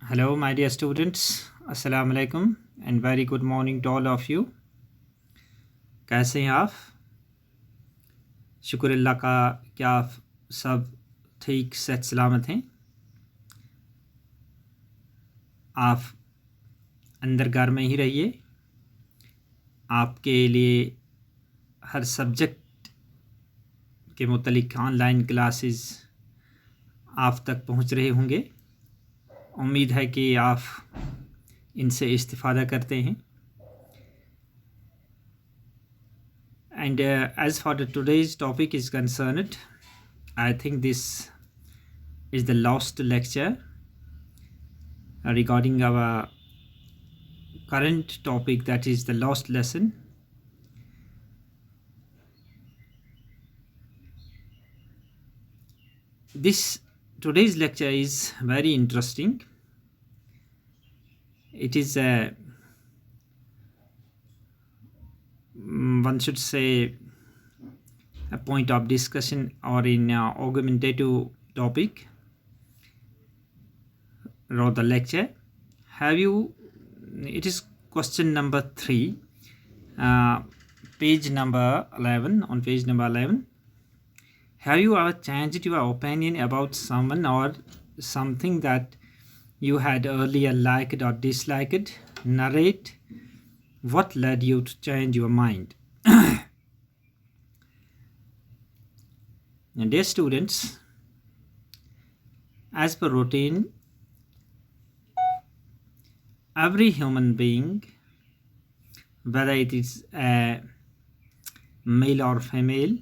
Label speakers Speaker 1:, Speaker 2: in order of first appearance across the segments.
Speaker 1: Hello, my dear students. Assalamu alaikum and very good morning to all of you. कैसे हैं आप? शुक्र अल्लाह का कि आप सब ठीक सेहत सलामत हैं। आप अंदर घर में ही रहिए। आपके लिए हर सब्जेक्ट के मुतलिक ऑनलाइन क्लासेस आप तक पहुंच रहे होंगे। उम्मीद है कि आप इनसे इस्तिफ़ादा करते हैं। And as for the today's topic is concerned, I think this is the last lecture regarding our current topic, that is the last lesson. This today's lecture is very interesting. It is one should say a point of discussion or in argumentative topic or the lecture. Have you? It is question number 3, page number 11. On page number 11, have you ever changed your opinion about someone or something that you had earlier liked or disliked? Narrate what led you to change your mind. And dear students, as per routine, every human being, whether it is a male or female,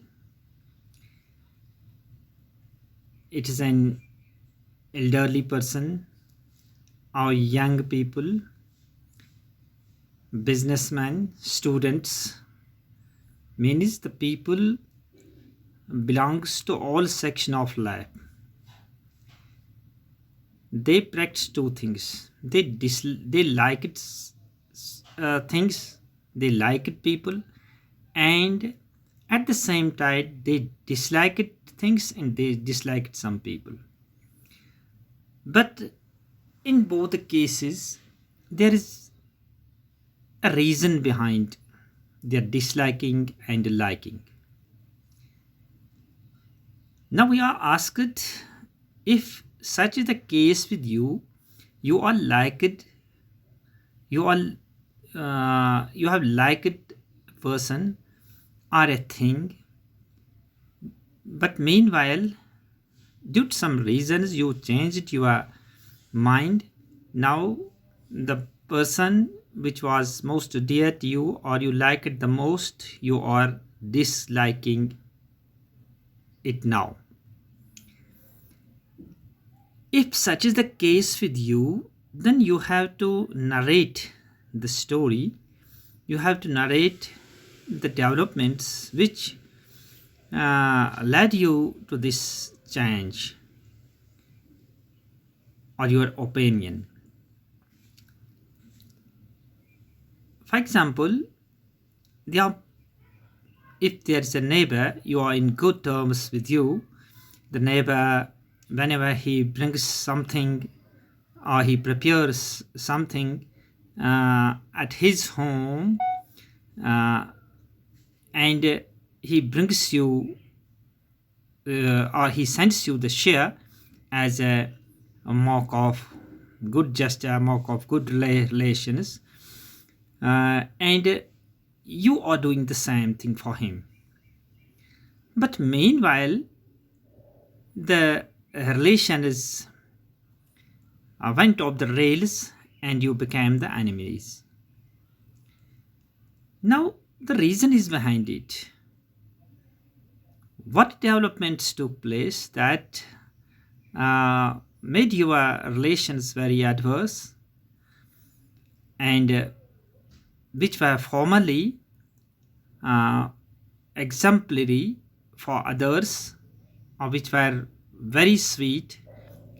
Speaker 1: it is an elderly person or young people, businessmen, students, means the people belongs to all section of life. They practice two things. They like it things, they like it people, and at the same time they dislike it things and they dislike it some people. But in both the cases, there is a reason behind their disliking and liking. Now we are asked, if such is the case with you, you are liked, you have liked person or a thing, but meanwhile, due to some reasons, you changed your mind. Now the person which was most dear to you or you like it the most, you are disliking it now. If such is the case with you, then you have to narrate the story. You have to narrate the developments which led you to this change or your opinion. For example, if there is a neighbor, you are in good terms with you, the neighbor, whenever he brings something or he prepares something at his home, and he brings you or he sends you the share as a mark of good gesture, mark of good relations, and you are doing the same thing for him. But meanwhile, the relation is went off the rails and you became the enemies. Now the reason is behind it. What developments took place that made your relations very adverse, and which were formerly exemplary for others, or which were very sweet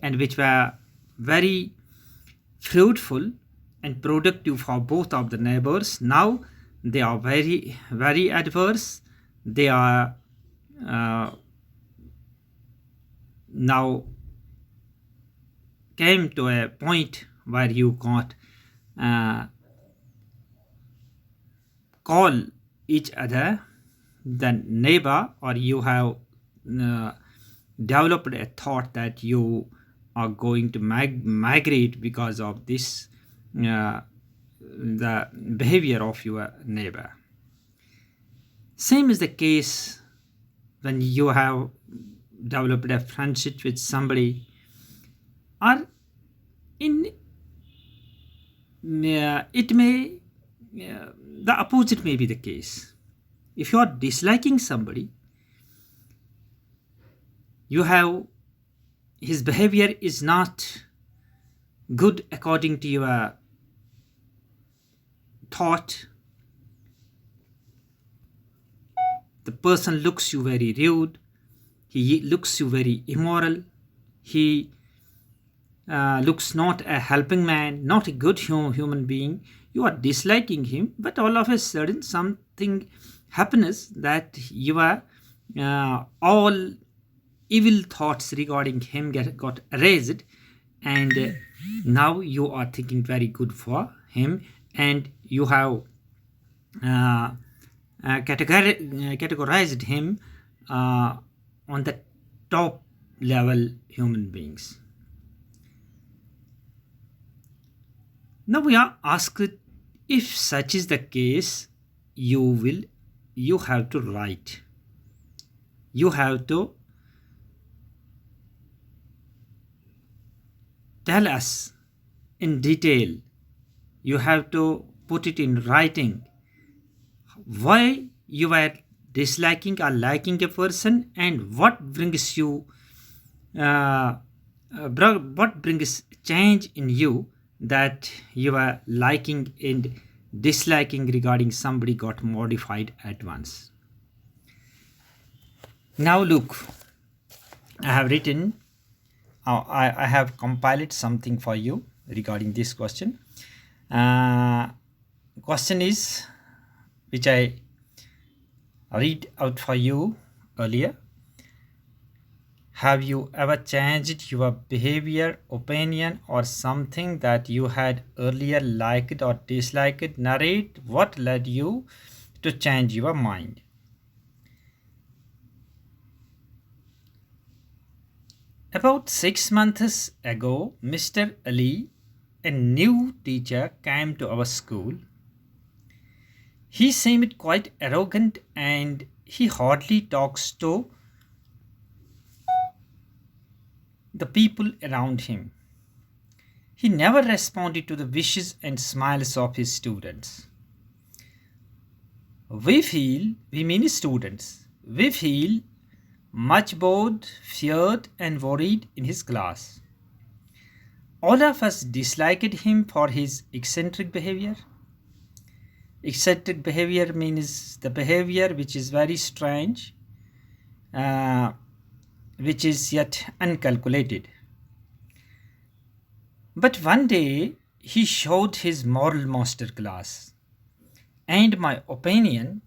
Speaker 1: and which were very fruitful and productive for both of the neighbors. Now they are very, very adverse. They are now came to a point where you can't uh, call each other the neighbor, or you have uh, developed a thought that you are going to migrate because of this the behavior of your neighbor. Same is the case when you have developed a friendship with somebody, or in it may the opposite may be the case. If you are disliking somebody, you have his behavior is not good according to your thought. The person looks you very rude, he looks you very immoral, he looks not a helping man, not a good human being. You are disliking him, but all of a sudden something happens that your all evil thoughts regarding him got erased, and now you are thinking very good for him, and you have categorized him on the top level human beings. Now we are asked, if such is the case, you have to write. You have to tell us in detail. You have to put it in writing why you are disliking or liking a person, and what brings you what brings change in you that you are liking and disliking regarding somebody got modified at once. Now look, I have written, I have compiled something for you regarding this question. Question is, which I read out for you earlier. Have you ever changed your behavior, opinion, or something that you had earlier liked or disliked? Narrate what led you to change your mind. About 6 months ago, Mr. Ali, a new teacher, came to our school. He seemed quite arrogant and he hardly talks to the people around him. He never responded to the wishes and smiles of his students. We mean students, we feel much bored, feared, and worried in his class. All of us disliked him for his eccentric behavior. Eccentric behavior means the behavior which is very strange, which is yet uncalculated. But one day he showed his moral master class, and my opinion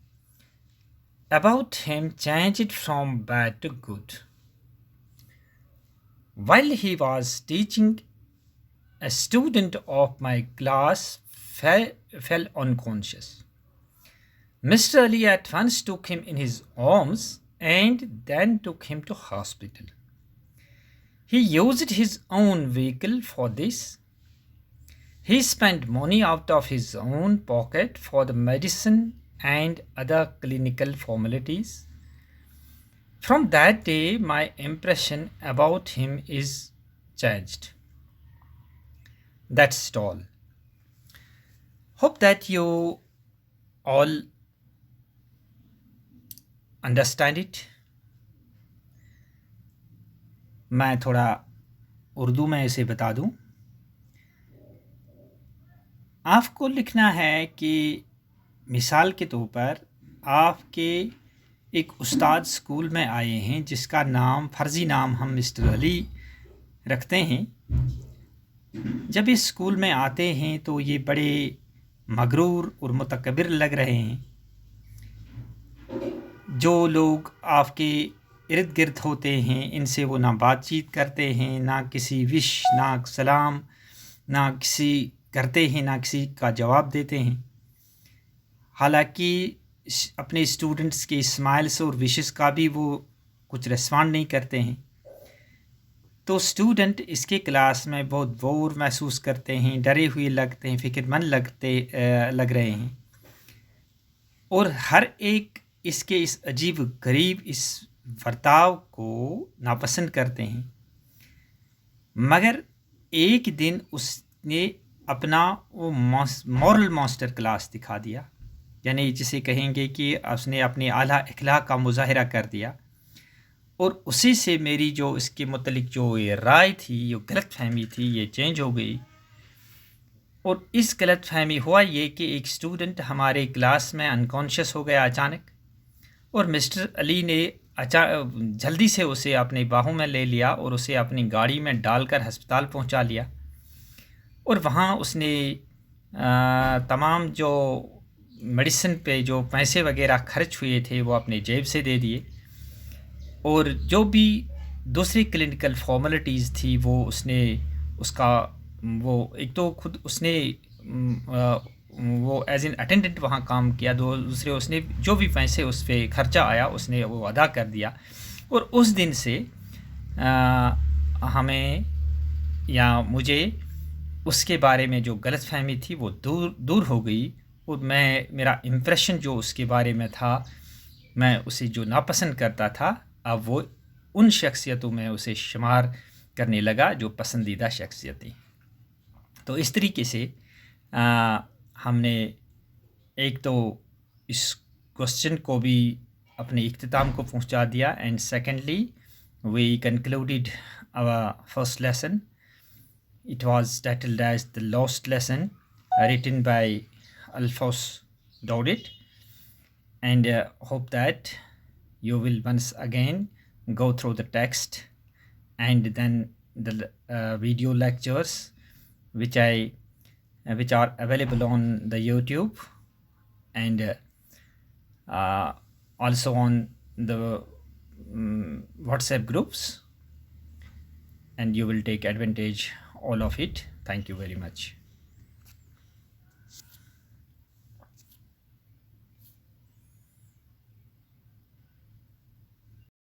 Speaker 1: about him changed from bad to good. While he was teaching, a student of my class fell unconscious. Mr. Ali at once took him in his arms and then took him to hospital. He used his own vehicle for this. He spent money out of his own pocket for the medicine and other clinical formalities. From that day, my impression about him is changed. That's all. Hope that you all understand it. मैं थोड़ा उर्दू में इसे बता दूं. आपको लिखना है कि मिसाल के तौर पर आपके एक उस्ताद स्कूल में आए हैं जिसका नाम फ़र्ज़ी नाम हम मिस्टर अली रखते हैं. जब इस स्कूल में आते हैं तो ये बड़े मगरूर और मुतकब्बिर लग रहे हैं. जो लोग आपके इर्द गिर्द होते हैं, इनसे वो ना बातचीत करते हैं, ना किसी विश, ना सलाम, ना किसी करते हैं, ना किसी का जवाब देते हैं। हालांकि अपने स्टूडेंट्स के स्माइल्स और विशेस का भी वो कुछ रिस्पॉन्ड नहीं करते हैं। तो स्टूडेंट इसके क्लास में बहुत बोर महसूस करते हैं, डरे हुए लगते हैं, फ़िक्रमंद लग रहे हैं, और हर एक इसके इस अजीब गरीब इस बर्ताव को नापसंद करते हैं। मगर एक दिन उसने अपना वो मॉरल मास्टर क्लास दिखा दिया, यानी जिसे कहेंगे कि उसने अपने आला अखलाक का मुजाहरा कर दिया, और उसी से मेरी जो इसके मुतलिक जो ये राय थी, जो गलत फहमी थी, ये चेंज हो गई। और इस गलत फहमी हुआ ये कि एक स्टूडेंट हमारे क्लास में अनकॉन्शियस हो गया अचानक, और मिस्टर अली ने जल्दी से उसे अपनी बाहों में ले लिया और उसे अपनी गाड़ी में डालकर अस्पताल पहुंचा लिया। और वहाँ उसने तमाम जो मेडिसिन पे जो पैसे वगैरह खर्च हुए थे वो अपने जेब से दे दिए, और जो भी दूसरी क्लिनिकल फॉर्मेलिटीज़ थी वो उसने उसका वो एक तो खुद उसने वो एज एन अटेंडेंट वहाँ काम किया, दूसरे उसने जो भी पैसे उस पर खर्चा आया उसने वो अदा कर दिया। और उस दिन से हमें या मुझे उसके बारे में जो गलतफहमी थी वो दूर हो गई, और मेरा इम्प्रेशन जो उसके बारे में था, मैं उसे जो नापसंद करता था, अब वो उन शख्सियतों में उसे शुमार करने लगा जो पसंदीदा शख्सियतें। तो इस तरीके से हमने एक तो इस क्वेश्चन को भी अपने इख्तिताम को पहुंचा दिया, and secondly we concluded our first lesson. It was titled as The Lost Lesson, written by Alphonse Daudet, and hope that you will once again go through the text and then the video lectures which are available on the YouTube, and also on the WhatsApp groups, and you will take advantage all of it. Thank you very much.